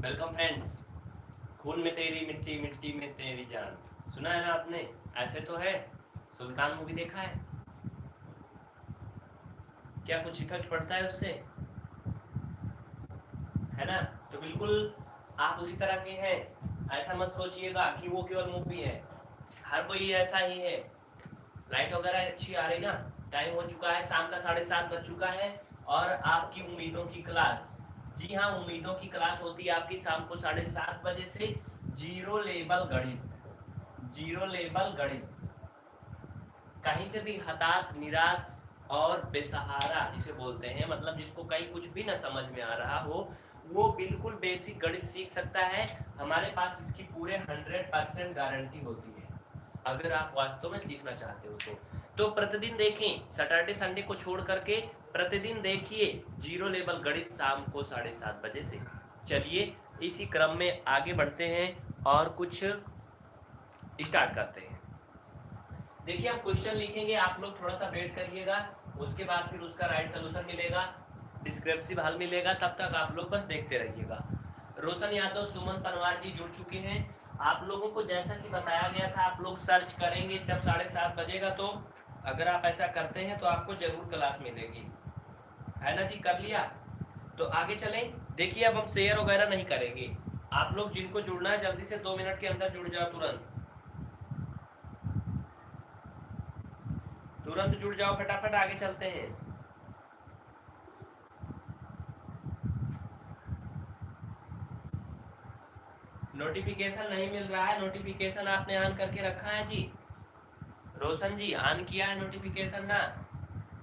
Welcome friends. खून में तेरी मिट्टी, मिट्टी में तेरी जान। सुना है ना आपने? ऐसे तो है। सुल्तान मूवी देखा है? क्या कुछ इफेक्ट पड़ता है उससे? है ना? तो बिल्कुल आप उसी तरह के हैं। ऐसा मत सोचिएगा कि वो केवल मूवी है। हर कोई ऐसा ही है। लाइट वगैरह अच्छी आ रही ना? टाइम हो चुका है, शाम का 7:30 बज चुका है। और आपकी उम्मीदों की क्लास, जी हाँ, उम्मीदों की क्लास होती है आपकी शाम को 7:30 बजे से। जीरो लेवल गणित, जीरो लेवल गणित। कहीं से भी हताश, निराश और बेसहारा जिसे बोलते हैं, मतलब जिसको कहीं कुछ भी ना समझ में आ रहा हो, वो बिल्कुल बेसिक गणित सीख सकता है। हमारे पास इसकी पूरे 100% गारंटी होती है, अगर आप वास्तव में सीखना चाहते हो तो प्रतिदिन देखें, सैटरडे संडे को छोड़ करके प्रतिदिन देखिए जीरो लेवल गणित शाम को 7:30 बजे से। चलिए इसी क्रम में आगे बढ़ते हैं और कुछ स्टार्ट करते हैं। देखिए हम क्वेश्चन लिखेंगे, आप लोग थोड़ा सा वेट करिएगा, उसके बाद फिर उसका राइट सोल्यूशन मिलेगा, डिस्क्रिप्टिव हल मिलेगा। तब तक आप लोग बस देखते रहिएगा। रोशन यादव, सुमन पनवार जी जुड़ चुके हैं। आप लोगों को जैसा कि बताया गया था, आप लोग सर्च करेंगे जब 7:30 बजेगा, तो अगर आप ऐसा करते हैं तो आपको जरूर क्लास मिलेगी। है ना जी? कर लिया? तो आगे चलें। देखिए अब हम शेयर वगैरह नहीं करेंगे। आप लोग जिनको जुड़ना है जल्दी से 2 मिनट के अंदर जुड़ जाओ, तुरंत तुरंत जुड़ जाओ, फटाफट आगे चलते हैं। नोटिफिकेशन नहीं मिल रहा है। नोटिफिकेशन आपने ऑन करके रखा है जी? रोशन जी ऑन किया है नोटिफिकेशन ना?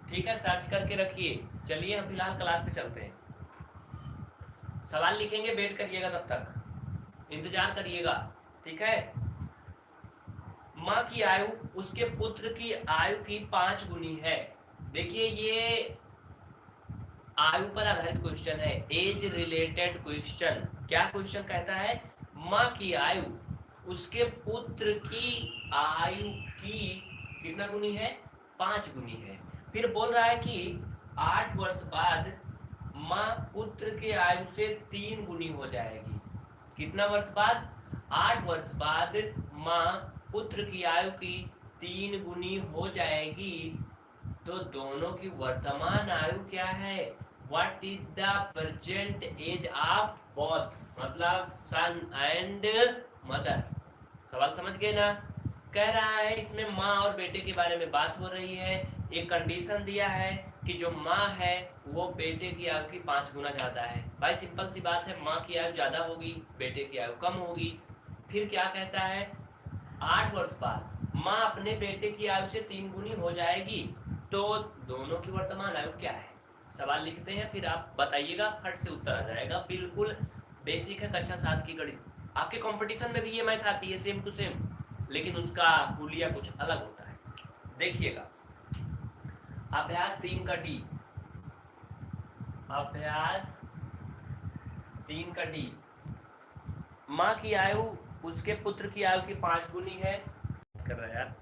ठीक है, सर्च करके रखिए। चलिए हम फिलहाल क्लास पे चलते हैं। सवाल लिखेंगे, वेट करिएगा, तब तक इंतजार करिएगा, ठीक है? माँ की आयु उसके पुत्र की आयु की 5 गुनी है। देखिए ये आयु पर आधारित क्वेश्चन है, एज रिलेटेड क्वेश्चन। क्या क्वेश्चन कहता है? माँ की आयु उसके पुत्र की आयु की कितना गुनी है? 5 गुनी है। फिर बोल रहा है कि 8 वर्ष बाद माँ पुत्र के आयु से 3 गुनी हो जाएगी। कितना वर्ष बाद? 8 वर्ष बाद माँ पुत्र की आयु की 3 गुनी हो जाएगी। तो दोनों की वर्तमान आयु क्या है? What is the present age of both, मतलब सन एंड मदर। सवाल समझ गए ना? कह रहा है इसमें माँ और बेटे के बारे में बात हो रही है। एक कंडीशन दिया है कि जो माँ है वो बेटे की आयु की 5 गुना ज़्यादा है। भाई सिंपल सी बात है, माँ की आयु ज़्यादा होगी, बेटे की आयु कम होगी। फिर क्या कहता है? 8 वर्ष बाद माँ अपने बेटे की आयु से 3 गुनी हो जाएगी। तो दोनों की वर्तमान आयु क्या है? सवाल लिखते हैं, फिर आप बताइएगा, फट से उत्तर आ जाएगा। बिल्कुल बेसिक है, कक्षा 7 की गणित। आपके कंपटीशन में भी ये मैथ आती है सेम टू सेम, लेकिन उसका हुलिया कुछ अलग होता है। देखिएगा, अभ्यास 3 का डी, अभ्यास 3 का डी। माँ की आयु उसके पुत्र की आयु की 5 गुनी है। कर रहा है यार।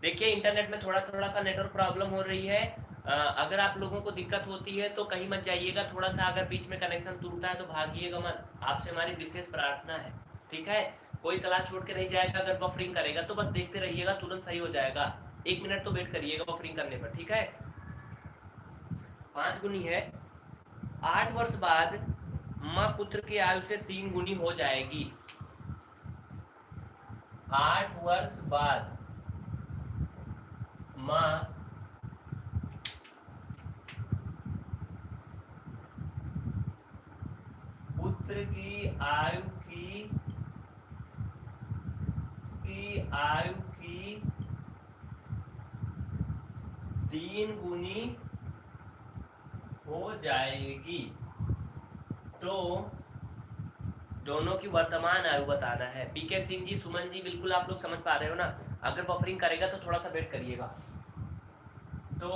देखिए इंटरनेट में थोड़ा थोड़ा सा नेटवर्क प्रॉब्लम हो रही है। अगर आप लोगों को दिक्कत होती है तो कहीं मत जाइएगा। थोड़ा सा अगर बीच में कनेक्शन टूटता है तो भागिएगा मत, आपसे हमारी विशेष प्रार्थना है, ठीक है? कोई क्लास छोड़ के नहीं जाएगा। अगर बफरिंग करेगा तो बस देखते रहिएगा, तुरंत सही हो जाएगा। 1 मिनट तो वेट करिएगा बफरिंग करने पर, ठीक है? 5 गुनी है। 8 वर्ष बाद माँ पुत्र की आयु से 3 गुनी हो जाएगी। 8 वर्ष बाद माँ पुत्र की आयु की 3 गुनी हो जाएगी। तो दोनों की वर्तमान आयु बताना है। पीके सिंह जी, सुमन जी, बिल्कुल आप लोग समझ पा रहे हो ना? अगर बफरिंग करेगा तो थोड़ा सा वेट करिएगा। तो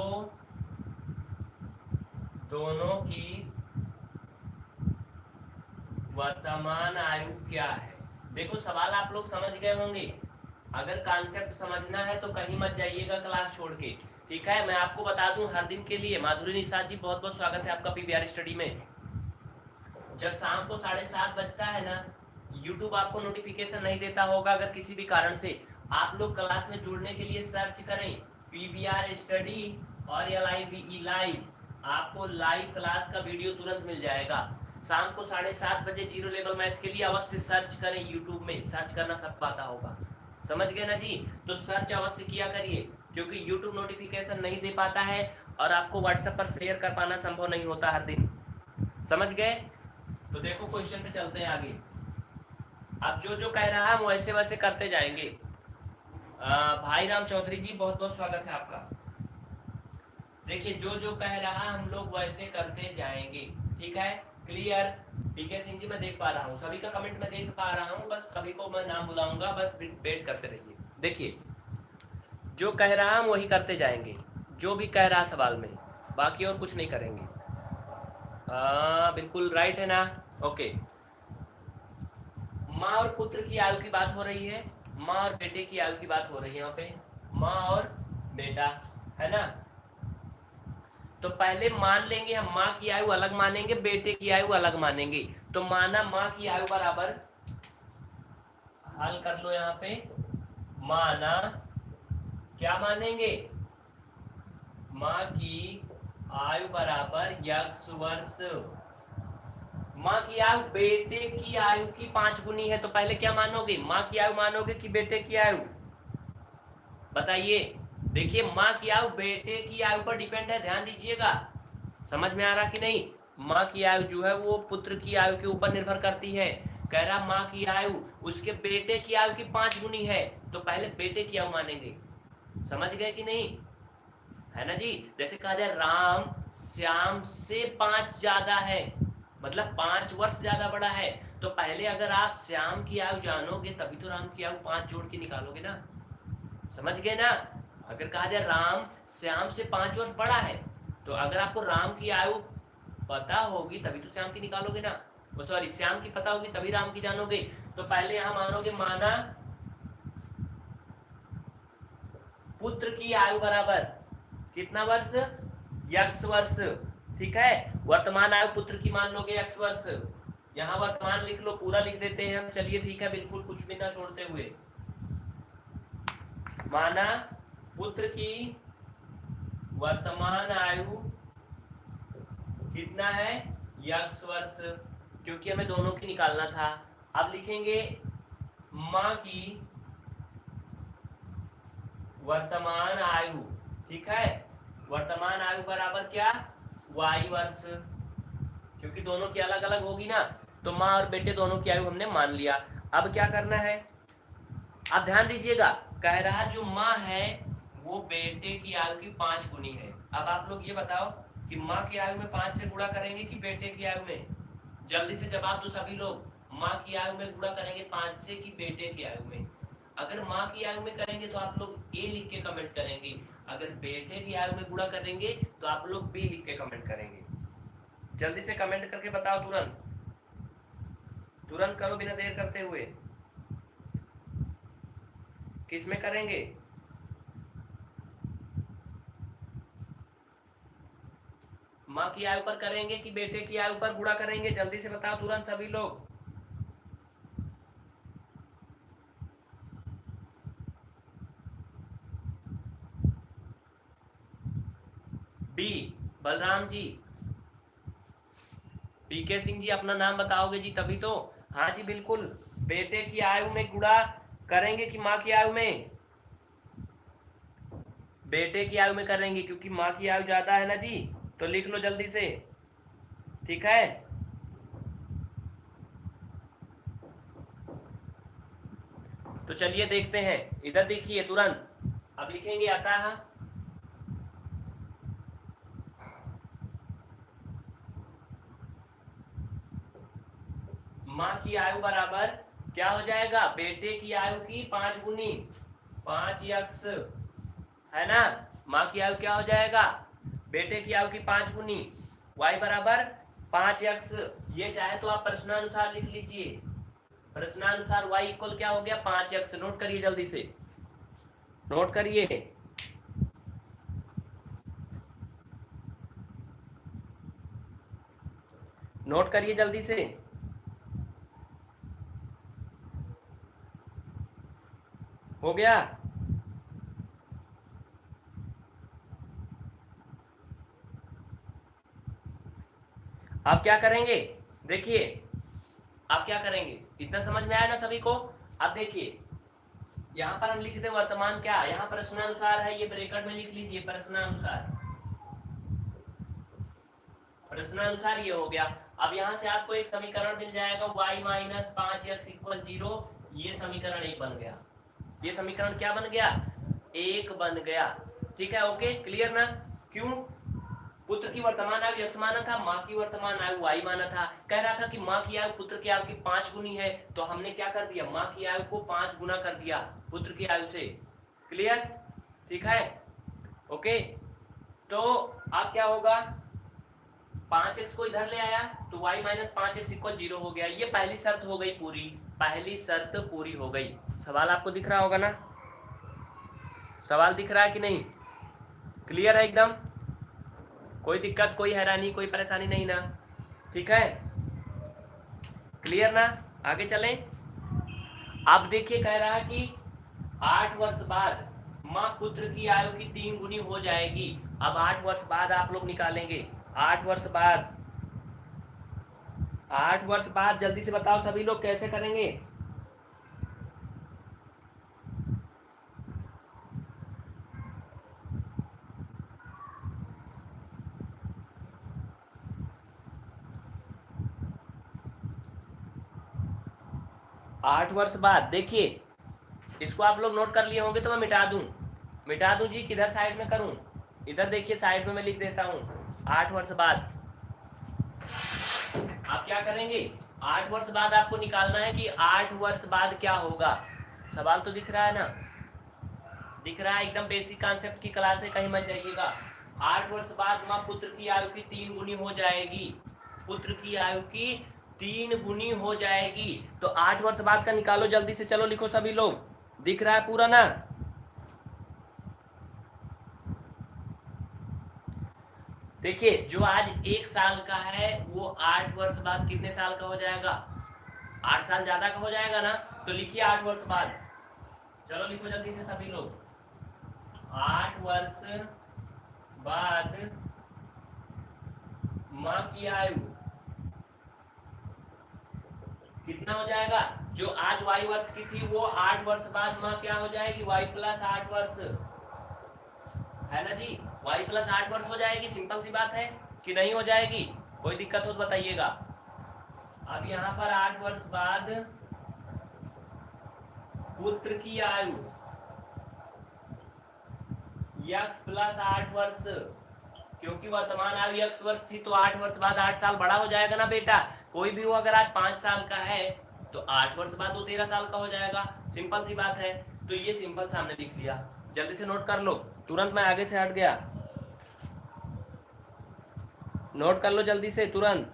दोनों की वर्तमान आयु क्या है? देखो सवाल आप लोग समझ गए होंगे। अगर कॉन्सेप्ट समझना है तो कहीं मत जाइएगा क्लास छोड़ के, ठीक है? मैं आपको बता दूं हर दिन के लिए, माधुरी निषाद जी बहुत बहुत स्वागत है आपका पीवीआर स्टडी में। जब शाम को 7:30 बजता है ना, यूट्यूब आपको नोटिफिकेशन नहीं देता होगा अगर किसी भी कारण से, आप लोग क्लास में जुड़ने के लिए सर्च करें PBR स्टडी और LIVE लाइव, आपको लाइव क्लास का वीडियो तुरंत मिल जाएगा। शाम को 7:30 बजे जीरो लेवल मैथ के लिए अवश्य सर्च करें, यूट्यूब में सर्च करना सबको आता होगा, समझ गए ना जी। तो सर्च अवश्य किया करिए, क्योंकि यूट्यूब नोटिफिकेशन नहीं दे पाता है और आपको व्हाट्सएप पर शेयर कर पाना संभव नहीं होता हर दिन, समझ गए। तो देखो क्वेश्चन पे चलते हैं आगे। अब जो जो कह रहा है हम वैसे वैसे करते जाएंगे। भाई राम चौधरी जी बहुत बहुत स्वागत है आपका। देखिए जो जो कह रहा हम लोग वैसे करते जाएंगे, ठीक है, क्लियर। पीके सिंह जी मैं देख पा रहा हूँ, सभी का कमेंट मैं देख पा रहा हूँ, बस सभी को मैं नाम बुलाऊंगा, बस वेट करते रहिए। देखिए जो कह रहा हम वही करते जाएंगे, जो भी कह रहा सवाल में, बाकी और कुछ नहीं करेंगे। बिल्कुल राइट है ना, ओके। माँ और पुत्र की आयु की बात हो रही है, माँ और बेटे की आयु की बात हो रही है, यहाँ पे माँ और बेटा है ना। तो पहले मान लेंगे हम, माँ की आयु अलग मानेंगे, बेटे की आयु अलग मानेंगे। तो माना माँ की आयु बराबर, हल कर लो यहाँ पे, माना क्या मानेंगे, माँ की आयु बराबर x वर्ष। माँ की आयु बेटे की आयु की 5 गुनी है, तो पहले क्या मानोगे, माँ की आयु मानोगे कि बेटे की आयु, बताइए। देखिए माँ की आयु बेटे की आयु पर डिपेंड है, ध्यान दीजिएगा, समझ में आ रहा कि नहीं। माँ की आयु जो है वो पुत्र की आयु के ऊपर निर्भर करती है। कह रहा माँ की आयु उसके बेटे की आयु की 5 गुनी है, तो पहले बेटे की आयु मानेंगे, समझ गए कि नहीं, है ना जी। जैसे कहा जाए राम श्याम से 5 ज्यादा है, मतलब 5 वर्ष ज्यादा बड़ा है, तो पहले अगर आप श्याम की आयु जानोगे तभी तो राम की आयु 5 जोड़ के निकालोगे ना, समझ गए ना। अगर कहा जाए राम श्याम से 5 वर्ष बड़ा है, तो अगर आपको राम की आयु पता होगी तभी तो श्याम की निकालोगे ना, वो सॉरी श्याम की पता होगी तभी राम की जानोगे। तो पहले यहां मानोगे, माना पुत्र की आयु बराबर कितना वर्ष, x वर्ष, ठीक है। वर्तमान आयु पुत्र की मान लोगे x वर्ष, यहाँ वर्तमान लिख लो, पूरा लिख देते हैं हम, चलिए ठीक है, बिल्कुल कुछ भी ना छोड़ते हुए। माना पुत्र की वर्तमान आयु कितना है, x वर्ष, क्योंकि हमें दोनों की निकालना था। अब लिखेंगे माँ की वर्तमान आयु, ठीक है, वर्तमान आयु बराबर क्या, y वर्ष, क्योंकि दोनों की अलग अलग होगी ना, तो माँ और बेटे दोनों की आयु हमने मान लिया। अब क्या करना है, अब ध्यान दीजिएगा, कह रहा जो माँ है वो बेटे की आयु की 5 गुनी है। अब आप लोग ये बताओ कि माँ की आयु में 5 से गुणा करेंगे कि बेटे की आयु में, जल्दी से जवाब दो सभी लोग। माँ की आयु में गुणा करेंगे 5 से कि बेटे की आयु में। अगर माँ की आयु में करेंगे तो आप लोग ए लिख के कमेंट करेंगे, अगर बेटे की आयु में गुणा करेंगे तो आप लोग बी लिख के कमेंट करेंगे। जल्दी से कमेंट करके बताओ, तुरंत तुरंत करो बिना देर करते हुए, किस में करेंगे, माँ की आयु पर करेंगे कि बेटे की आयु पर गुणा करेंगे, जल्दी से बताओ तुरंत सभी लोग। बी, बलराम जी, पीके सिंह जी अपना नाम बताओगे जी तभी तो। हाँ जी बिल्कुल, बेटे की आयु में गुणा करेंगे कि माँ की आयु में, बेटे की आयु में करेंगे क्योंकि माँ की आयु ज्यादा है ना जी, तो लिख लो जल्दी से, ठीक है। तो चलिए देखते हैं, इधर देखिए तुरंत, अब लिखेंगे अतः माँ की आयु बराबर क्या हो जाएगा, बेटे की आयु की 5 गुनी, 5x, है ना। माँ की आयु क्या हो जाएगा, बेटे की आयु की 5 गुनी, y बराबर 5x। ये चाहे तो आप प्रश्नानुसार लिख लीजिए, प्रश्नानुसार y इक्वल क्या हो गया, 5x। नोट करिए जल्दी से, नोट करिए, नोट करिए जल्दी से। हो गया? आप क्या करेंगे, देखिए आप क्या करेंगे, इतना समझ में आया ना सभी को? अब देखिए यहाँ पर हम लिख दे वर्तमान क्या, यहाँ प्रश्नानुसार है, ये ब्रैकेट में लिख लीजिए प्रश्नानुसार। प्रश्नानुसार ये हो गया। अब यहाँ से आपको एक समीकरण मिल जाएगा y माइनस 5x इक्वल 0। ये समीकरण एक बन गया। ये समीकरण क्या बन गया? एक बन गया। ठीक है, ओके, क्लियर ना? क्यों? पुत्र की वर्तमान आयु x माना था, माँ की वर्तमान आयु y माना था। कह रहा था कि माँ की आयु पुत्र की आयु की 5 गुनी है, तो हमने क्या कर दिया, माँ की आयु को 5 गुना कर दिया पुत्र की आयु से। क्लियर? ठीक है, ओके। तो अब क्या होगा, 5x को इधर ले आया तो y माइनस 5x इक्वल 0 हो गया। ये पहली शर्त हो गई पूरी, पहली शर्त पूरी हो गई। सवाल आपको दिख रहा होगा ना? सवाल दिख रहा है कि नहीं? क्लियर है एकदम? कोई दिक्कत, कोई हैरानी, कोई परेशानी नहीं ना? ठीक है, क्लियर ना? आगे चलें। अब देखिए कह रहा है कि 8 वर्ष बाद माँ पुत्र की आयु की 3 गुनी हो जाएगी। अब 8 वर्ष बाद आप लोग निकालेंगे, 8 वर्ष बाद, 8 वर्ष बाद जल्दी से बताओ सभी लोग कैसे करेंगे? आठ वर्ष बाद, देखिए इसको आप लोग नोट कर लिए होंगे तो मैं मिटा दूं जी, किधर साइड में करूं? इधर देखिए साइड में मैं लिख देता हूं 8 वर्ष बाद। आप क्या करेंगे, 8 वर्ष बाद आपको निकालना है कि 8 वर्ष बाद क्या होगा। सवाल तो दिख रहा है ना? दिख रहा है? एकदम बेसिक कॉन्सेप्ट की क्लास है, कहीं मत जाइएगा। 8 वर्ष बाद माँ पुत्र की आयु की 3 गुनी हो जाएगी, पुत्र की आयु की 3 गुनी हो जाएगी। तो 8 वर्ष बाद का निकालो जल्दी से, चलो लिखो सभी लोग। दिख रहा है पूरा ना? देखिए जो आज 1 साल का है वो 8 वर्ष बाद कितने साल का हो जाएगा? 8 साल ज्यादा का हो जाएगा ना? तो लिखिए 8 वर्ष बाद, चलो लिखो जल्दी से सभी लोग। 8 वर्ष बाद माँ की आयु कितना हो जाएगा? जो आज y वर्ष की थी वो 8 वर्ष बाद माँ क्या हो जाएगी, y प्लस 8 वर्ष, है ना जी? y प्लस 8 वर्ष हो जाएगी। सिंपल सी बात है कि नहीं हो जाएगी? कोई दिक्कत हो तो बताइएगा। अब यहाँ पर 8 वर्ष बाद पुत्र की आयु x प्लस 8 वर्ष, क्योंकि वर्तमान आयु x वर्ष थी तो 8 वर्ष बाद 8 साल बड़ा हो जाएगा ना बेटा। कोई भी हो अगर आज 5 साल का है तो 8 वर्ष बाद वो 13 साल का हो जाएगा। सिंपल सी बात है। तो ये सिंपल सामने लिख लिया, जल्दी से नोट कर लो। तुरंत मैं आगे से हट गया, नोट कर लो जल्दी से तुरंत।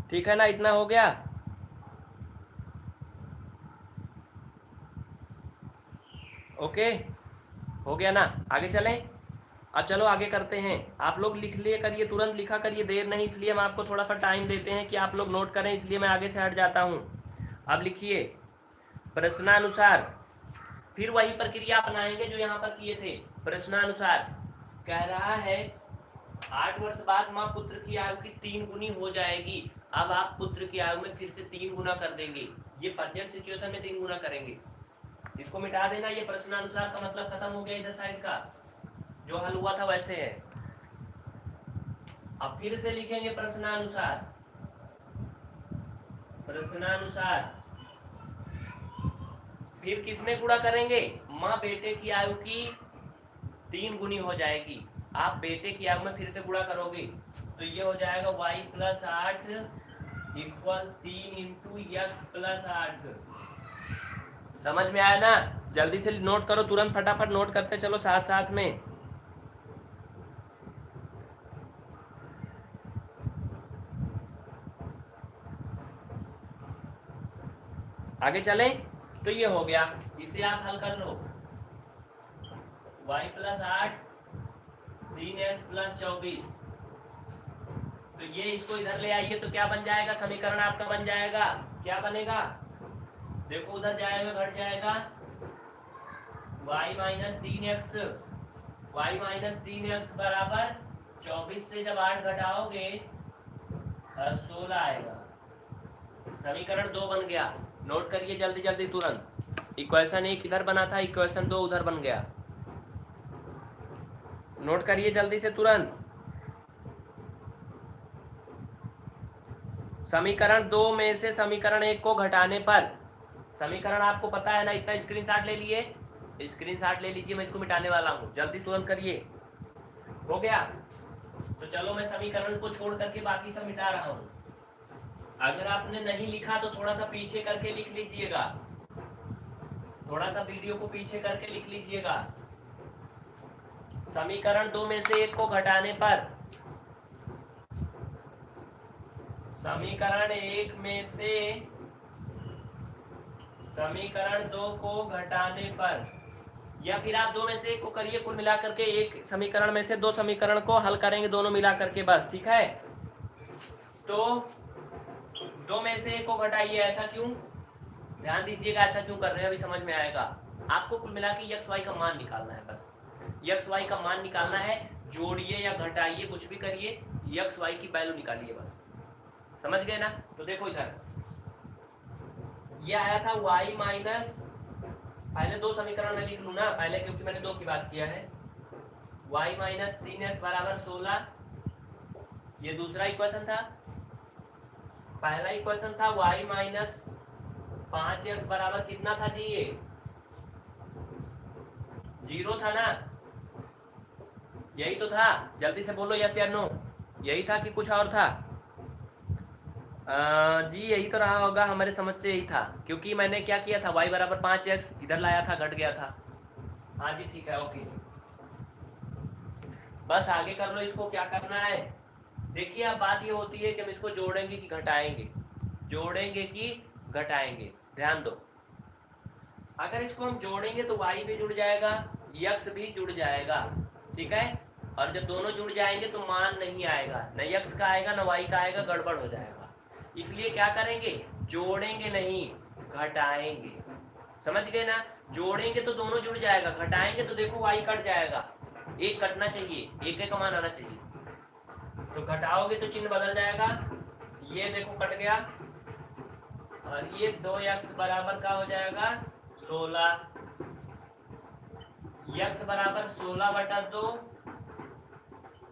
ठीक है ना? इतना हो गया? ओके, हो गया ना? आगे चलें। अब चलो आगे करते हैं। आप लोग लिख लिए करिए, तुरंत लिखा करिए, देर नहीं, इसलिए हम आपको थोड़ा सा टाइम देते हैं कि आप लोग नोट करें, इसलिए मैं आगे से हट जाता हूँ। अब लिखिए प्रश्नानुसार, फिर वही प्रक्रिया अपनाएंगे जो यहाँ पर किए थे। प्रश्नानुसार कह रहा है 8 वर्ष बाद माँ पुत्र की आयु की 3 गुनी हो जाएगी। अब आप पुत्र की आयु में फिर से 3 गुना कर देंगे, ये प्रेजेंट सिचुएशन में 3 गुना करेंगे। इसको मिटा देना, ये प्रश्नानुसार का मतलब खत्म हो गया इधर साइड का, जो हल हुआ था वैसे है। अब फिर से लिखेंगे प्रश्नानुसार, प्रश्नानुसार फिर किसमें गुणा करेंगे? माँ बेटे की आयु की 3 गुनी हो जाएगी। आप बेटे की आयु में फिर से गुणा करोगे तो ये हो जाएगा y plus 8 equal 3 into x plus 8। समझ में आया ना? जल्दी से नोट करो, तुरंत फटाफट नोट करते चलो साथ साथ में। आगे चलें। तो ये हो गया, इसे आप हल कर लो। y प्लस 8 3x प्लस 24 तो ये इसको इधर ले आइए तो क्या बन जाएगा, समीकरण आपका बन जाएगा, क्या बनेगा, देखो उधर जाएगा घट जाएगा y minus 3x, y minus 3x बराबर 24 से जब 8 घटाओगे 16 आएगा। समीकरण 2 बन गया। नोट करिए जल्दी जल्दी तुरंत। इक्वेशन 1 इधर बना था, इक्वेशन 2 उधर बन गया। नोट करिए जल्दी से तुरंत। समीकरण 2 में से समीकरण 1 को घटाने पर, समीकरण आपको पता है ना, इतना स्क्रीनशॉट ले लिए, स्क्रीनशॉट ले लीजिए, मैं इसको मिटाने वाला हूँ, जल्दी तुरंत करिए। हो गया? तो चलो मैं समीकरण को छोड़ करके बाकी सब मिटा रहा हूँ। अगर आपने नहीं लिखा तो थोड़ा सा पीछे करके लिख लीजिएगा, थोड़ा सा वीडियो को पीछे करके लिख लीजिएगा। समीकरण 2 में से 1 को घटाने पर, समीकरण 1 में से समीकरण 2 को घटाने पर, या फिर आप 2 में से 1 को करिए, कुल मिला करके एक समीकरण में से 2 समीकरण को हल करेंगे दोनों मिला करके, बस ठीक है। तो 2 में से 1 को घटाइए, ऐसा क्यों, ध्यान दीजिएगा, ऐसा क्यों कर रहे हैं अभी समझ में आएगा। आपको कुल मिला के एक्स वाई का मान निकालना है, बस एक्स वाई का मान निकालना है। जोड़िए या घटाइए कुछ भी करिए, एक्स वाई की वैल्यू निकालिए, बस समझ गए ना। तो देखो इधर ये आया था y माइनस, पहले 2 समीकरण में लिख लूँ ना पहले, क्योंकि मैंने 2 की बात किया है। y माइनस 3x बराबर 16, ये दूसरा इक्वेशन था। पहला इक्वेशन था y माइनस 5x बराबर कितना था जी, ये 0 था ना, यही तो था, जल्दी से बोलो यस या नो, यही था कि कुछ और था? जी यही तो रहा होगा, हमारे समझ से यही था, क्योंकि मैंने क्या किया था, y बराबर 5x इधर लाया था, घट गया था। हाँ जी ठीक है, ओके, बस आगे कर लो इसको, क्या करना है। देखिए अब बात ये होती है कि हम इसको जोड़ेंगे कि घटाएंगे, जोड़ेंगे कि घटाएंगे, ध्यान दो। अगर इसको हम जोड़ेंगे तो y भी जुड़ जाएगा, x भी जुड़ जाएगा, ठीक है। और जब दोनों जुड़ जाएंगे तो मान नहीं आएगा, न x का आएगा न y का आएगा, गड़बड़ हो जाएगा। इसलिए क्या करेंगे, जोड़ेंगे नहीं, घटाएंगे, समझ गए ना। जोड़ेंगे तो दोनों जुड़ जाएगा, घटाएंगे तो देखो y कट जाएगा, एक कटना चाहिए, एक का मान आना चाहिए। तो घटाओगे तो चिन्ह बदल जाएगा, ये देखो कट गया, और ये 2x बराबर का हो जाएगा 16, x बराबर 16 बटा 2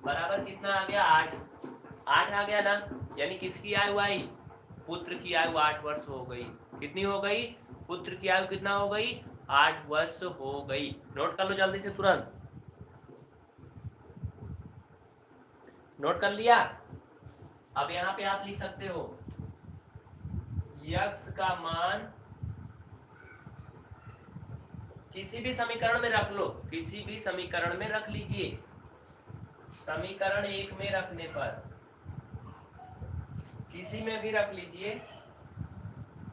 बराबर कितना आ गया, 8 आ गया ना। यानी किसकी आयु आई, पुत्र की आयु 8 वर्ष हो गई। कितनी हो गई, पुत्र की आयु कितना हो गई, 8 वर्ष हो गई। नोट कर लो जल्दी से तुरंत, नोट कर लिया। अब यहाँ पे आप लिख सकते हो x का मान किसी भी समीकरण में रख लो, किसी भी समीकरण में रख लीजिए। समीकरण 1 में रखने पर, किसी में भी रख लीजिए।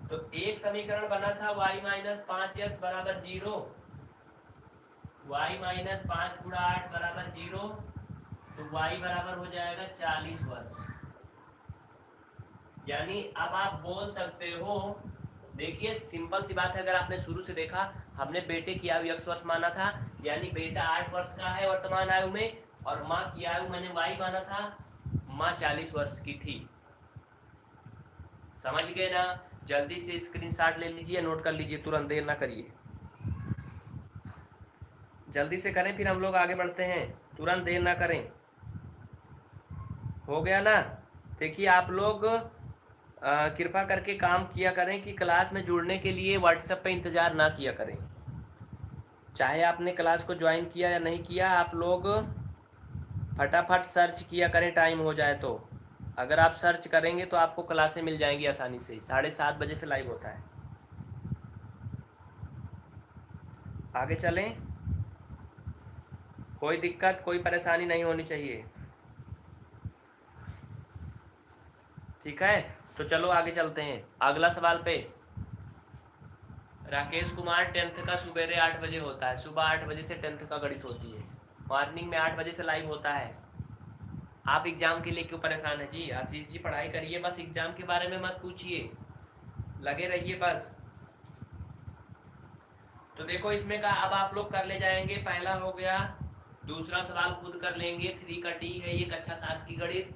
तो एक समीकरण बना था y माइनस 5x बराबर 0, y माइनस 5 गुणा 8 बराबर 0, तो y बराबर हो जाएगा 40 वर्ष। यानी अब आप बोल सकते हो, देखिए सिंपल सी बात है, अगर आपने शुरू से देखा, हमने बेटे की आयु x वर्ष माना था, यानी बेटा 8 वर्ष का है वर्तमान आयु में, और माँ की आयु मैंने y माना था, माँ 40 वर्ष की थी। समझ गए ना। जल्दी से स्क्रीनशॉट ले लीजिए, नोट कर लीजिए, तुरंत देर ना करिए, जल्दी से करें, फिर हम लोग आगे बढ़ते हैं, तुरंत देर ना करें। हो गया ना। देखिए आप लोग कृपा करके काम किया करें कि क्लास में जुड़ने के लिए व्हाट्सएप पे इंतज़ार ना किया करें। चाहे आपने क्लास को ज्वाइन किया या नहीं किया, आप लोग फटाफट सर्च किया करें, टाइम हो जाए तो। अगर आप सर्च करेंगे तो आपको क्लासें मिल जाएंगी आसानी से। 7:30 बजे से लाइव होता है। आगे चलें, कोई दिक्कत कोई परेशानी नहीं होनी चाहिए, ठीक है। तो चलो आगे चलते हैं अगला सवाल पे। राकेश कुमार 10th का सुबेरे 8 बजे होता है, सुबह 8 बजे से 10th का गणित होती है, मॉर्निंग में 8 बजे से लाइव होता है। आप एग्जाम के लिए क्यों परेशान है जी? आशीष जी पढ़ाई करिए, बस एग्जाम के बारे में मत पूछिए, लगे रहिए बस। तो देखो इसमें का अब आप लोग कर ले जाएंगे, पहला हो गया, दूसरा सवाल खुद कर लेंगे, 3 का टी है ये, कक्षा 7 की गणित।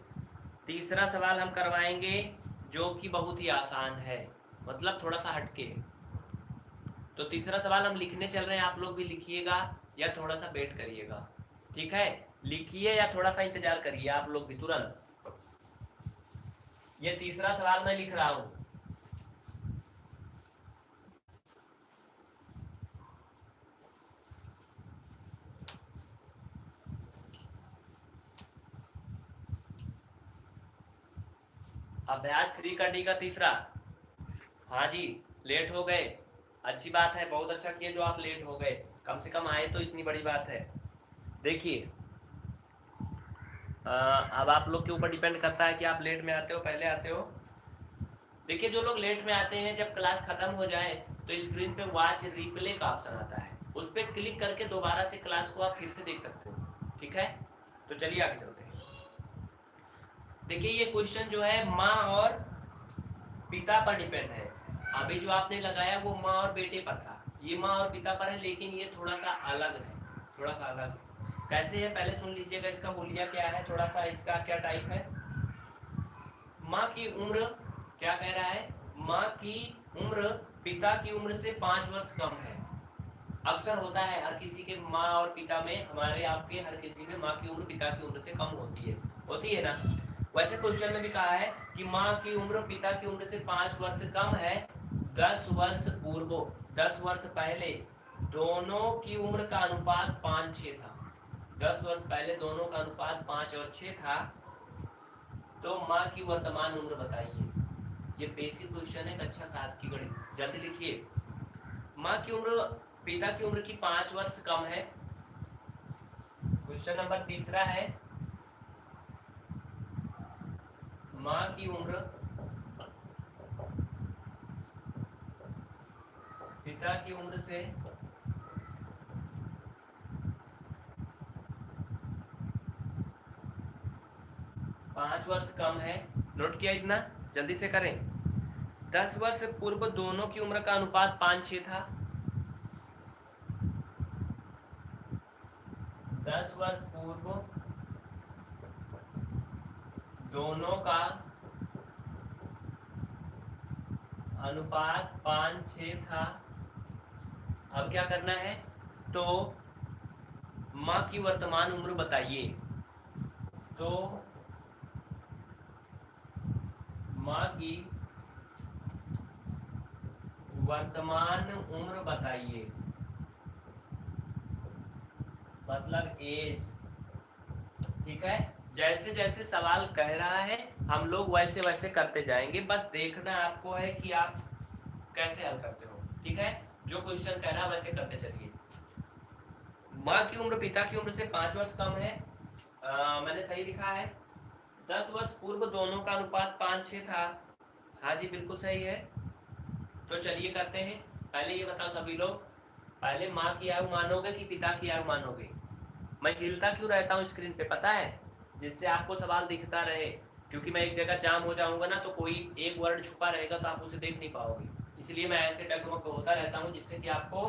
तीसरा सवाल हम करवाएंगे जो कि बहुत ही आसान है, मतलब थोड़ा सा हटके है। तो तीसरा सवाल हम लिखने चल रहे हैं, आप लोग भी लिखिएगा या थोड़ा सा वेट करिएगा, ठीक है? लिखिए या थोड़ा सा इंतजार करिए आप लोग भी तुरंत। ये तीसरा सवाल मैं लिख रहा हूं। अभ्यास 3 का डी का तीसरा। हाँ जी, लेट हो गए, अच्छी बात है, बहुत अच्छा किए जो आप लेट हो गए, कम से कम आए तो इतनी बड़ी बात है। देखिए अब आप लोग के ऊपर डिपेंड करता है कि आप लेट में आते हो पहले आते हो। देखिए जो लोग लेट में आते हैं, जब क्लास खत्म हो जाए तो स्क्रीन पे वॉच रिप्ले का ऑप्शन आता है, उस पर क्लिक करके दोबारा से क्लास को आप फिर से देख सकते हो, ठीक है? तो चलिए आगे चलते हैं। देखिए ये क्वेश्चन जो है माँ और पिता पर डिपेंड है। अभी जो आपने लगाया वो माँ और बेटे पर था, ये माँ और पिता पर है, लेकिन ये थोड़ा सा अलग है, थोड़ा सा अलग है। कैसे है पहले सुन लीजिएगा, इसका मूल्य क्या है, थोड़ा सा इसका क्या टाइप है। माँ की उम्र क्या कह रहा है, माँ की उम्र पिता की उम्र से 5 वर्ष कम है। अक्सर होता है हर किसी के माँ और पिता में, हमारे आपके हर किसी में माँ की उम्र पिता की उम्र से कम होती है ना। वैसे क्वेश्चन में भी कहा है कि माँ की उम्र पिता की उम्र से 5 वर्ष कम है। 10 वर्ष पूर्व, 10 वर्ष पहले दोनों की उम्र का अनुपात 5:6 था। 10 वर्ष पहले दोनों का अनुपात 5 और 6 था। तो माँ की वर्तमान उम्र बताइए। ये बेसिक क्वेश्चन है कक्षा 7 की गणित, जल्दी लिखिए। माँ की उम्र पिता की उम्र की 5 वर्ष कम है। क्वेश्चन नंबर तीसरा है, माँ की उम्र पिता की उम्र से 5 वर्ष कम है। नोट किया इतना, जल्दी से करें। 10 वर्ष पूर्व दोनों की उम्र का अनुपात 5:6 था। 10 वर्ष पूर्व दोनों का अनुपात 5:6 था। अब क्या करना है, तो माँ की वर्तमान उम्र बताइए। तो माँ की वर्तमान उम्र बताइए, मतलब एज, ठीक है? जैसे जैसे सवाल कह रहा है हम लोग वैसे वैसे करते जाएंगे, बस देखना आपको है कि आप कैसे हल करते हो, ठीक है? जो क्वेश्चन कह रहा है वैसे करते चलिए। माँ की उम्र पिता की उम्र से 5 वर्ष कम है, मैंने सही लिखा है। 10 वर्ष पूर्व दोनों का अनुपात 5:6 था। हाँ जी बिल्कुल सही है। तो चलिए करते हैं। पहले ये बताओ सभी लोग, पहले माँ की आयु मानोगे कि पिता की आयु मानोगे? मैं हिलता क्यों रहता हूँ स्क्रीन पे पता है? जिससे आपको सवाल दिखता रहे, क्योंकि मैं एक जगह जाम हो जाऊंगा ना तो कोई एक वर्ड छुपा रहेगा तो आप उसे देख नहीं पाओगे, इसलिए मैं ऐसे डगमग होता रहता हूँ जिससे कि आपको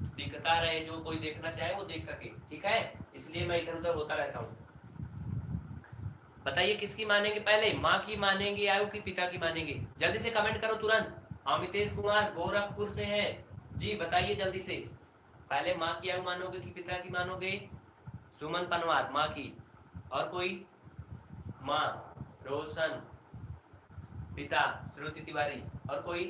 दिखता रहे, जो कोई देखना चाहे वो देख सके, ठीक है? इसलिए मैं इधर उधर होता रहता हूँ। बताइए किसकी मानेंगे पहले, माँ की मानेंगे आयु की पिता की मानेंगे? जल्दी से कमेंट करो तुरंत। अमितेश कुमार गोरखपुर से हैं जी, बताइए जल्दी से, पहले माँ की आयु मानोगे कि पिता की मानोगे? सुमन पनवार माँ की, और कोई? माँ रोशन, पिता श्रुति तिवारी, और कोई?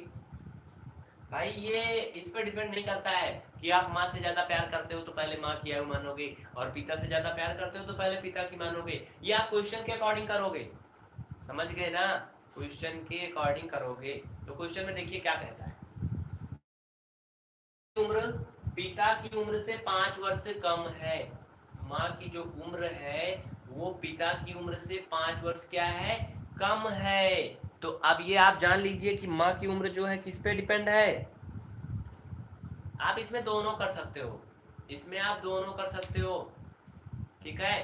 भाई ये इस पर डिपेंड नहीं करता है कि आप माँ से ज्यादा प्यार करते हो तो पहले माँ की आयु मानोगे, और पिता से ज्यादा प्यार करते हो तो पहले पिता की मानोगे। ये आप क्वेश्चन के अकॉर्डिंग करोगे, समझ गए ना? क्वेश्चन के अकॉर्डिंग करोगे। तो क्वेश्चन में देखिए क्या कहता है, उम्र पिता की उम्र से 5 वर्ष से कम है। माँ की जो उम्र है वो पिता की उम्र से 5 वर्ष क्या है, कम है। तो अब ये आप जान लीजिए कि माँ की उम्र जो है किस पे डिपेंड है। आप इसमें दोनों कर सकते हो, इसमें आप दोनों कर सकते हो, ठीक है?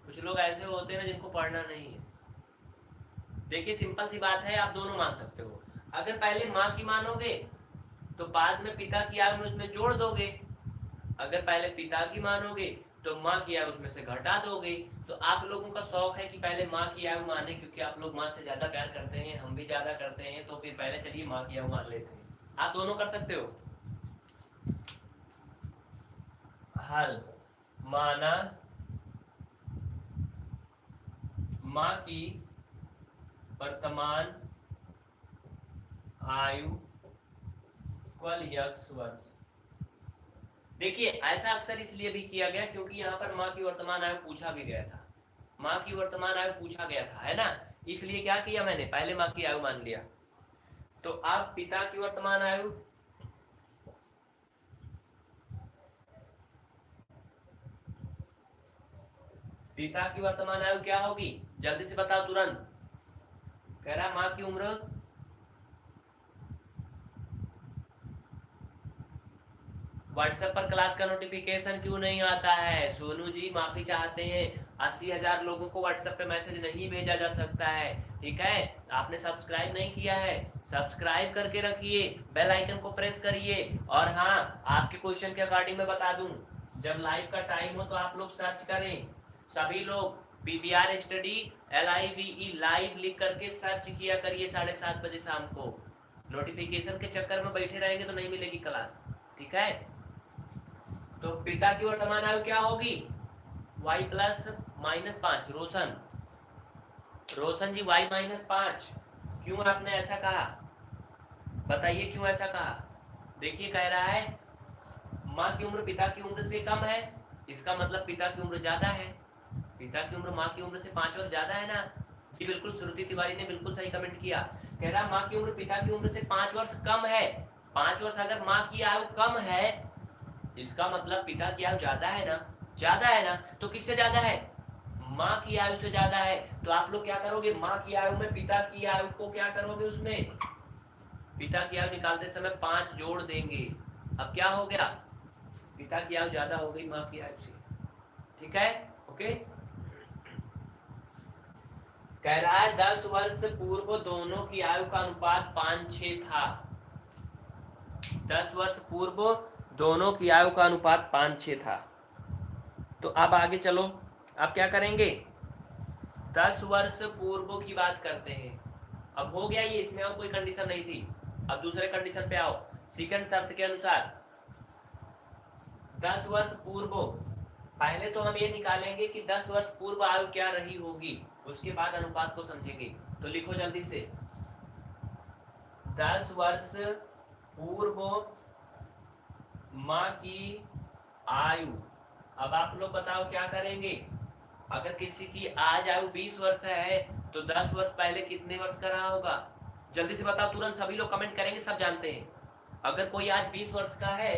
तो कुछ लोग ऐसे होते हैं ना जिनको पढ़ना नहीं है। देखिए सिंपल सी बात है, आप दोनों मान सकते हो। अगर पहले माँ की मानोगे तो बाद में पिता की आयु में उसमें जोड़ दोगे, अगर पहले पिता की मानोगे तो माँ की आयु उसमें से घटा दोगे। तो आप लोगों का शौक है कि पहले माँ की आयु माने, क्योंकि आप लोग माँ से ज्यादा प्यार करते हैं, हम भी ज्यादा करते हैं, तो फिर पहले चलिए माँ की आयु मान लेते हैं। आप दोनों कर सकते हो। हल माना माँ की वर्तमान आयु इक्वल x वर्ष। देखिए ऐसा अक्सर इसलिए भी किया गया क्योंकि यहाँ पर माँ की वर्तमान आयु पूछा भी गया था, माँ की वर्तमान आयु पूछा गया था, है ना। इसलिए क्या किया मैंने, पहले माँ की आयु मान लिया। तो अब पिता की वर्तमान आयु, पिता की वर्तमान आयु क्या होगी, जल्दी से बताओ तुरंत। कह रहा माँ की उम्र, व्हाट्सएप पर क्लास का नोटिफिकेशन क्यों नहीं आता है सोनू जी, माफी चाहते हैं। 80,000 लोगों को व्हाट्सएप पे मैसेज नहीं भेजा जा सकता है, ठीक है। आपने सब्सक्राइब नहीं किया है, सब्सक्राइब करके रखिए, बेल आइकन को प्रेस करिए। और हाँ, आपके क्वेश्चन के अकॉर्डिंग मैं बता दूं, जब लाइव का टाइम हो तो आप लोग सर्च करें, सभी लोग PBR स्टडी LIVE लाइव लिख करके सर्च किया करिए 7:30 बजे शाम को। नोटिफिकेशन के चक्कर में बैठे रहेंगे तो नहीं मिलेगी क्लास, ठीक है। तो पिता की वर्तमान आयु क्या होगी, y प्लस -5। रोशन, रोशन जी y -5, क्यों आपने ऐसा कहा, बताइए क्यों ऐसा कहा। देखिए कह रहा है माँ की उम्र पिता की उम्र से कम है, इसका मतलब पिता की उम्र ज्यादा है। पिता की उम्र माँ की उम्र से 5 वर्ष ज्यादा है ना। जी बिल्कुल, श्रुति तिवारी ने बिल्कुल सही कमेंट किया। कह रहा माँ की उम्र पिता की उम्र से 5 वर्ष कम है। 5 वर्ष अगर माँ की आयु कम है, इसका मतलब पिता की आयु ज्यादा है ना, ज्यादा है ना। तो किससे ज्यादा है, माँ की आयु से ज्यादा है। तो आप लोग क्या करोगे, माँ की आयु में पिता की आयु को क्या करोगे, उसमें पिता की आयु निकालते समय 5 जोड़ देंगे। अब क्या हो गया, पिता की आयु ज्यादा हो गई माँ की आयु से, ठीक है। ओके, कह रहा है 10 वर्ष पूर्व दोनों की आयु का अनुपात 5:6 था। 10 वर्ष पूर्व दोनों की आयु का अनुपात 5:6 था। तो अब आगे चलो, अब क्या करेंगे, 10 वर्ष पूर्व की बात करते हैं। अब हो गया ये, इसमें और कोई कंडीशन नहीं थी। अब दूसरे कंडीशन पे आओ, सेकंड शर्त के अनुसार 10 वर्ष पूर्व, पहले तो हम ये निकालेंगे कि 10 वर्ष पूर्व आयु क्या रही होगी, उसके बाद अनुपात को समझेंगे। तो लिखो जल्दी से, 10 वर्ष पूर्व माँ की आयु। अब आप लोग बताओ क्या करेंगे, अगर किसी की आज आयु 20 वर्ष है तो 10 वर्ष पहले कितने वर्ष का रहा होगा, जल्दी से बताओ तुरंत। सभी लोग कमेंट करेंगे, सब जानते हैं। अगर कोई आज 20 वर्ष का है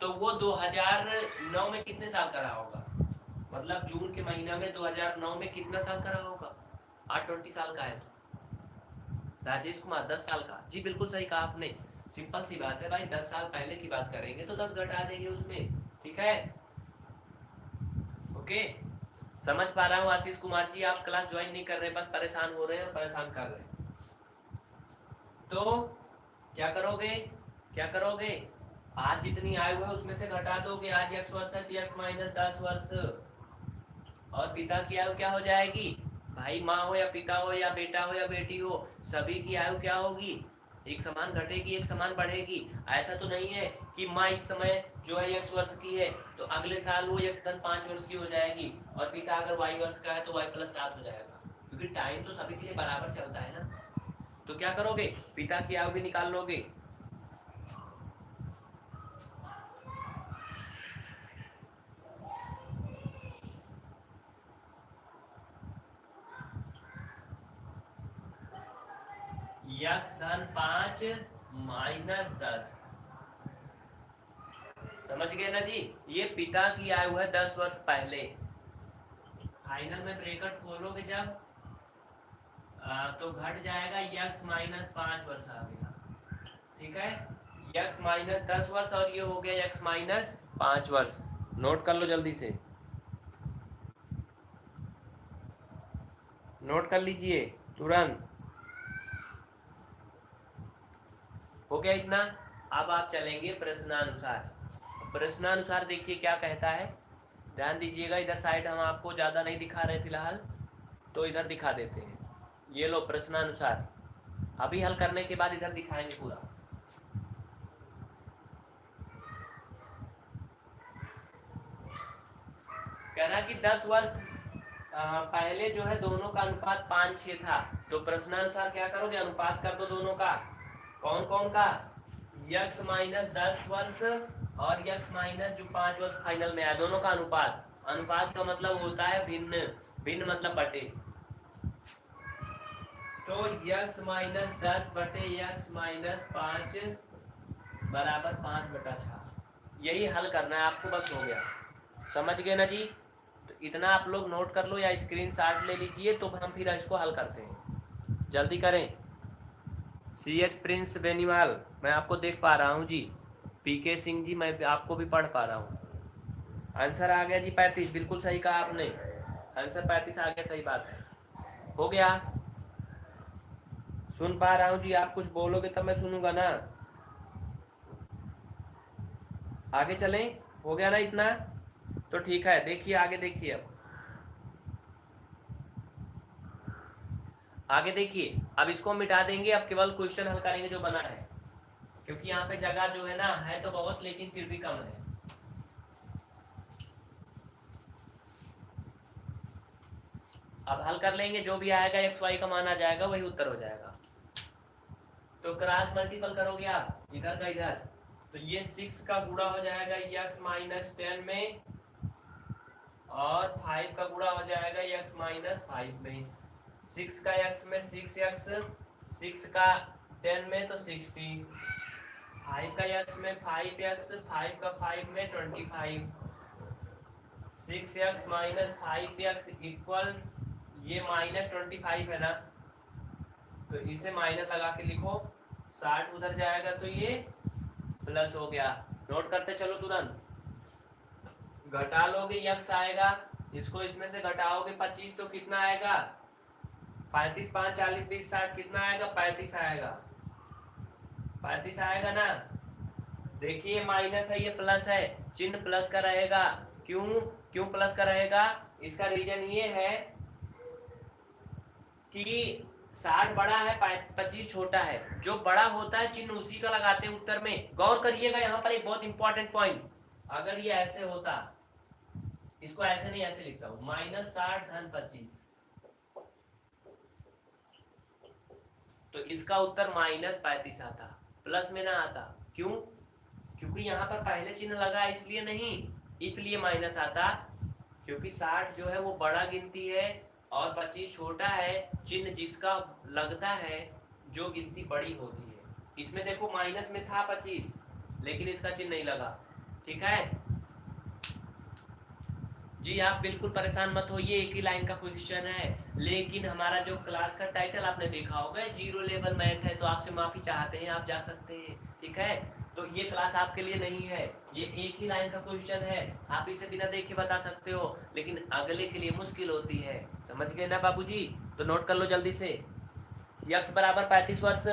तो वो 2009 में कितने साल का रहा होगा, मतलब जून के महीना में 2009 में कितना साल का रहा होगा, 820 साल का है। तो राजेश कुमार 10 साल का, जी बिल्कुल सही कहा आपने। सिंपल सी बात है भाई, 10 साल पहले की बात करेंगे तो 10 घटा देंगे उसमें, ठीक है। ओके, समझ पा रहा हूँ आशीष कुमार जी, आप क्लास ज्वाइन नहीं कर रहे, बस परेशान हो रहे हैं और परेशान कर रहे हैं। तो क्या करोगे, क्या करोगे, आज जितनी आयु है उसमें से घटा दोगे। आज x वर्ष है तो x -10 वर्ष, और पिता की आयु क्या हो जाएगी, भाई माँ हो या पिता हो या बेटा हो या बेटी हो, सभी की आयु क्या होगी, एक समान घटेगी, एक समान बढ़ेगी। ऐसा तो नहीं है कि माँ इस समय जो है x वर्ष की है तो अगले साल वो x धन 5 वर्ष की हो जाएगी, और पिता अगर y वर्ष का है तो y + 7 हो जाएगा, क्योंकि टाइम तो सभी के लिए बराबर चलता है ना। तो क्या करोगे, पिता की आयु भी निकाल लोगे। x धन 5 - 10, समझ गए ना जी। ये पिता की आयु है 10 वर्ष पहले। फाइनल में ब्रैकेट खोलोगे जब तो घट जाएगा, x -5 वर्ष आ गया, ठीक है। x -10 वर्ष और ये हो गया x -5 वर्ष। नोट कर लो जल्दी से। नोट कर लीजिए तुरंत। हो गया इतना। अब आप चलेंगे प्रश्नानुसार। प्रश्नानुसार देखिए क्या कहता है, ध्यान दीजिएगा। इधर साइड हम आपको ज़्यादा नहीं दिखा रहे फिलहाल, तो इधर दिखा देते हैं। ये लो प्रश्नानुसार, अभी हल करने के बाद इधर दिखाएंगे पूरा। कह रहा कि 10 वर्ष पहले जो है दोनों का अनुपात 5:6 था। तो प्रश्नानुसार क्या करोगे, अनुपात कर दो दोनों का। कौन कौन का, यक्स माइनस 10 वर्ष और यक्स माइनस जो 5 वर्ष फाइनल में आया, दोनों का अनुपात। अनुपात का मतलब होता है भिन्न, भिन्न मतलब बटे। तो यक्स माइनस 10 बटे यक्स माइनस 5 बराबर 5/6। यही हल करना है आपको, बस हो गया। समझ गए ना जी। तो इतना आप लोग नोट कर लो या स्क्रीनशॉट ले लीजिए, तो हम फिर इसको हल करते हैं। जल्दी करें। CH प्रिंस बेनीवाल, मैं आपको देख पा रहा हूँ जी। PK सिंह जी, मैं आपको भी पढ़ पा रहा हूँ। आंसर आ गया जी 35, बिल्कुल सही कहा आपने। आंसर 35 आ गया, सही बात है। हो गया। सुन पा रहा हूँ जी, आप कुछ बोलोगे तब मैं सुनूंगा ना। आगे चलें, हो गया ना इतना, तो ठीक है। देखिए आगे, देखिए अब आगे देखिए। अब इसको मिटा देंगे, अब केवल क्वेश्चन हल करेंगे जो बना है, क्योंकि यहाँ पे जगह जो है ना है तो बहुत, लेकिन फिर भी कम है। अब हल कर लेंगे, जो भी आएगा एक्स वाई का मान आ जाएगा, वही उत्तर हो जाएगा। तो क्रॉस मल्टीपल करोगे आप इधर का इधर, तो ये 6 का गुणा हो जाएगा यक्स माइनस 10 में, और 5 का गुणा हो जाएगा यक्स माइनस 5 में। 6 का यक्स में 6x, 6 का 10 में तो 60, 5 का यक्स में 5x, 5 का 5 में 25, 6x माइनस 5x इक्वल, ये माइनस 25 है ना, तो इसे माइनस लगा के लिखो। 60 उधर जाएगा तो ये प्लस हो गया। नोट करते चलो तुरंत। घटा लोगे यक्स आएगा, इसको इसमें से घटाओगे 25 तो कितना आएगा, 35, 5, 40, 20, 60 कितना आएगा, 35 आएगा। 35 आएगा ना। देखिए माइनस है, ये प्लस है, चिन्ह प्लस का रहेगा। क्यों, क्यों प्लस का रहेगा, इसका रीजन ये है कि 60 बड़ा है, 25 छोटा है। जो बड़ा होता है चिन्ह उसी का लगाते हैं उत्तर में। गौर करिएगा, यहाँ पर एक बहुत इंपॉर्टेंट पॉइंट। अगर ये ऐसे होता, इसको ऐसे नहीं ऐसे लिखता हूं, -60 धन 25, तो इसका उत्तर -35 आता, प्लस में ना आता। क्यों, क्योंकि यहाँ पर पहले चिन्ह लगा इसलिए नहीं, इसलिए माइनस आता। क्योंकि 60 जो है वो बड़ा गिनती है और 25 छोटा है। चिन्ह जिसका लगता है जो गिनती बड़ी होती है। इसमें देखो माइनस में था 25, लेकिन इसका चिन्ह नहीं लगा। ठीक है जी, आप बिल्कुल परेशान मत होइए, एक ही लाइन का क्वेश्चन है। लेकिन हमारा जो क्लास का टाइटल आपने देखा होगा, जीरो लेवल मैथ है, तो आपसे माफी चाहते हैं, आप जा सकते हैं। ठीक है, तो ये क्लास आपके लिए नहीं है। ये एक ही लाइन का क्वेश्चन है, आप इसे बिना देखे बता सकते हो, लेकिन अगले के लिए मुश्किल होती है। समझ गए ना बाबूजी। तो नोट कर लो जल्दी से। यक्स बराबर 35 वर्ष,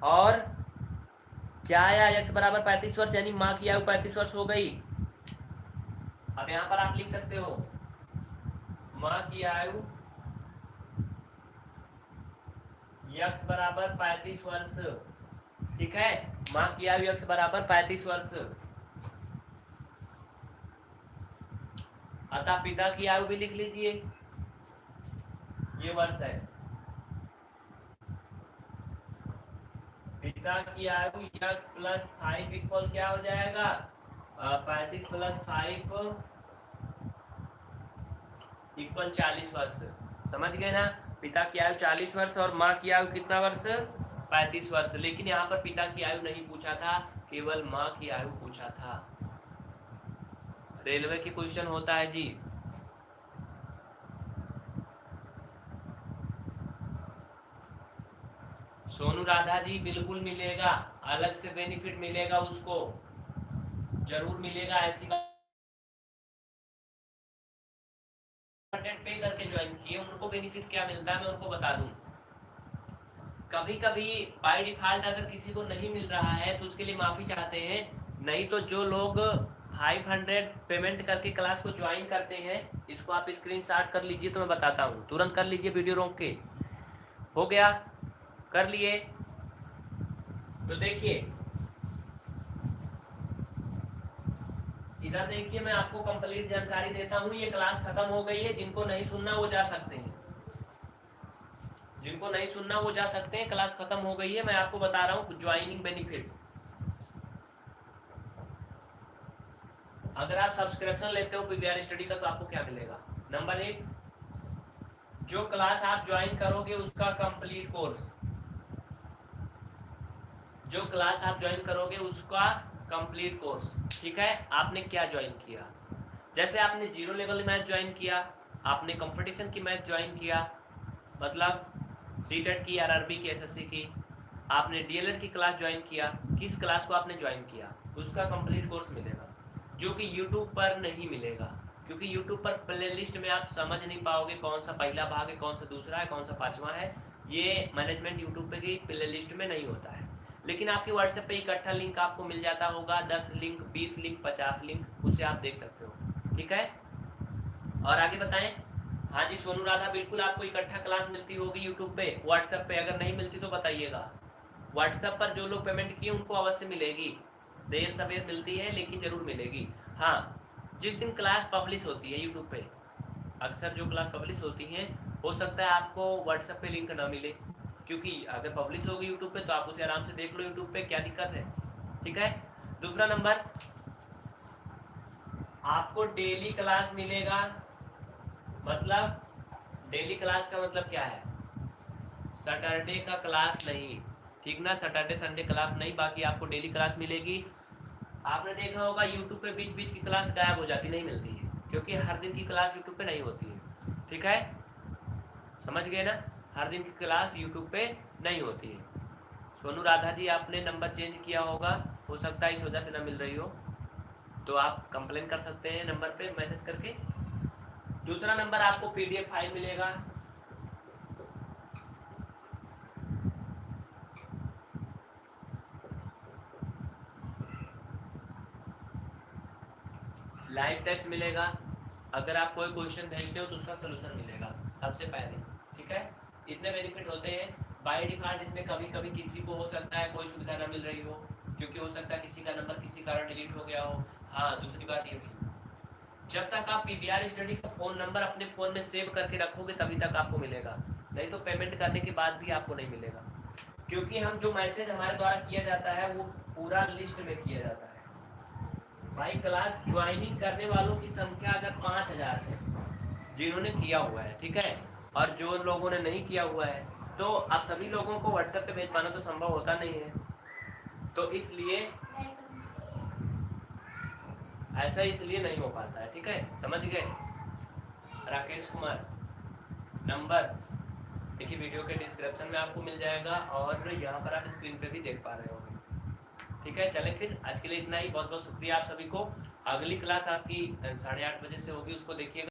और क्या आया, यक्स बराबर 35 वर्ष, यानी माँ की आयु 35 वर्ष हो गई। अब यहाँ पर आप लिख सकते हो माँ की आयु यक्स बराबर 35 वर्ष। ठीक है, माँ की आयु यक्स बराबर 35 वर्ष। अतः पिता की आयु भी लिख लीजिए, ये वर्ष है। पिता की आयु यक्स प्लस 5 इक्वल क्या हो जाएगा, 35 प्लस 5 इक्वल 40 वर्ष। समझ गए ना। पिता की आयु 40 वर्ष और माँ की आयु कितना वर्ष, 35 वर्ष। लेकिन यहाँ पर पिता की आयु नहीं पूछा था, केवल माँ की आयु पूछा था। रेलवे की क्वेश्चन होता है जी। सोनू राधा जी बिल्कुल मिलेगा, अलग से बेनिफिट मिलेगा, उसको जरूर मिलेगा। ऐसी कंटेंट पे करके ज्वाइन किए उनको बेनिफिट क्या मिलता है मैं उनको बता दूं। कभी कभी बाय डिफॉल्ट अगर किसी को नहीं मिल रहा है तो उसके लिए माफ़ी चाहते हैं। नहीं तो जो लोग 500 पेमेंट करके क्लास को ज्वाइन करते हैं, इसको आप स्क्रीनशॉट कर लीजिए तो मैं बताता हूँ, तुरंत कर लीजिए वीडियो रोक के। हो गया? कर लिए? तो देखिए इधर देखिए, मैं आपको कंप्लीट जानकारी देता हूँ। ये क्लास खत्म हो गई है, जिनको नहीं सुनना वो जा सकते हैं, जिनको नहीं सुनना वो जा सकते हैं। क्लास खत्म हो गई है, मैं आपको बता रहा हूँ ज्वाइनिंग बेनिफिट। अगर आप सब्सक्रिप्शन लेते हो पीवीआर स्टडी का तो आपको क्या मिलेगा। नंबर 1, जो क्लास आप ज्वाइन करोगे उसका कंप्लीट कोर्स, जो क्लास आप ज्वाइन करोगे उसका कंप्लीट कोर्स। ठीक है, आपने क्या ज्वाइन किया, जैसे आपने जीरो लेवल मैथ ज्वाइन किया, आपने कंपटीशन की मैथ ज्वाइन किया, मतलब सीटेट की, आरआरबी की, एसएससी की, आपने डीएलएड की क्लास ज्वाइन किया, किस क्लास को आपने ज्वाइन किया उसका कंप्लीट कोर्स मिलेगा, जो कि यूट्यूब पर नहीं मिलेगा। क्योंकि यूट्यूब पर प्लेलिस्ट में आप समझ नहीं पाओगे कौन सा पहला भाग है, कौन सा दूसरा है, कौन सा पांचवा है। ये मैनेजमेंट यूट्यूब पे की प्लेलिस्ट में नहीं होता है। लेकिन आपके व्हाट्सएप पे इकट्ठा लिंक आपको मिल जाता होगा, 10 लिंक, 20 लिंक, 50 लिंक, उसे आप देख सकते हो। ठीक है, और आगे बताएं। हाँ जी सोनू राधा, बिल्कुल आपको इकट्ठा क्लास मिलती होगी यूट्यूब पे, व्हाट्सएप पे अगर नहीं मिलती तो बताइएगा। व्हाट्सएप पर जो लोग पेमेंट किए उनको अवश्य मिलेगी, देर सवेर मिलती है लेकिन जरूर मिलेगी। हाँ, जिस दिन क्लास पब्लिश होती है यूट्यूब पे, अक्सर जो क्लास पब्लिश होती है, हो सकता है आपको व्हाट्सएप पे लिंक ना मिले, क्योंकि अगर पब्लिश होगी यूट्यूब पे तो आप उसे आराम से देख लो यूट्यूब पे, क्या दिक्कत है। ठीक है, दूसरा नंबर, आपको डेली क्लास मिलेगा। मतलब डेली क्लास का मतलब क्या है, सैटरडे का क्लास नहीं, ठीक ना, सैटरडे संडे क्लास नहीं, बाकी आपको डेली क्लास मिलेगी। आपने देखा होगा यूट्यूब पे बीच बीच की क्लास गायब हो जाती, नहीं मिलती है, क्योंकि हर दिन की क्लास यूट्यूब पे नहीं होती है। ठीक है, समझ गए ना, हर दिन की क्लास यूट्यूब पे नहीं होती है। सोनू राधा जी, आपने नंबर चेंज किया होगा, हो सकता है इस वजह से ना मिल रही हो, तो आप कंप्लेन कर सकते हैं नंबर पे मैसेज करके। दूसरा नंबर, आपको पीडीएफ फाइल मिलेगा। लाइव टेक्स्ट मिलेगा, अगर आप कोई क्वेश्चन भेजते हो तो उसका सोल्यूशन मिलेगा सबसे पहले। ठीक है, इतने बेनिफिट होते हैं। बाय डिफॉल्ट इसमें कभी कभी किसी को हो सकता है कोई सुविधा ना मिल रही हो, क्योंकि हो सकता है किसी का नंबर किसी कारण डिलीट हो गया हो। हाँ, दूसरी बात ये भी, जब तक आप पीवीआर स्टडी का फ़ोन नंबर अपने फ़ोन में सेव करके रखोगे तभी तक आपको मिलेगा, नहीं तो पेमेंट करने के बाद भी आपको नहीं मिलेगा। क्योंकि हम जो मैसेज हमारे द्वारा किया जाता है वो पूरा लिस्ट में किया जाता है। भाई क्लास ज्वाइनिंग करने वालों की संख्या अगर 5000 है जिन्होंने किया हुआ है, ठीक है, और जो लोगों ने नहीं किया हुआ है, तो आप सभी लोगों को व्हाट्सएप पे भेज पाना तो संभव होता नहीं है। तो इसलिए ऐसा इसलिए नहीं हो पाता है। ठीक है, समझ गए। राकेश कुमार, नंबर देखिए वीडियो के डिस्क्रिप्शन में आपको मिल जाएगा, और यहाँ पर आप स्क्रीन पे भी देख पा रहे होंगे। ठीक है, चलें फिर आज के लिए इतना ही। बहुत बहुत शुक्रिया आप सभी को। अगली क्लास आपकी 8:30 बजे से होगी, उसको देखिएगा।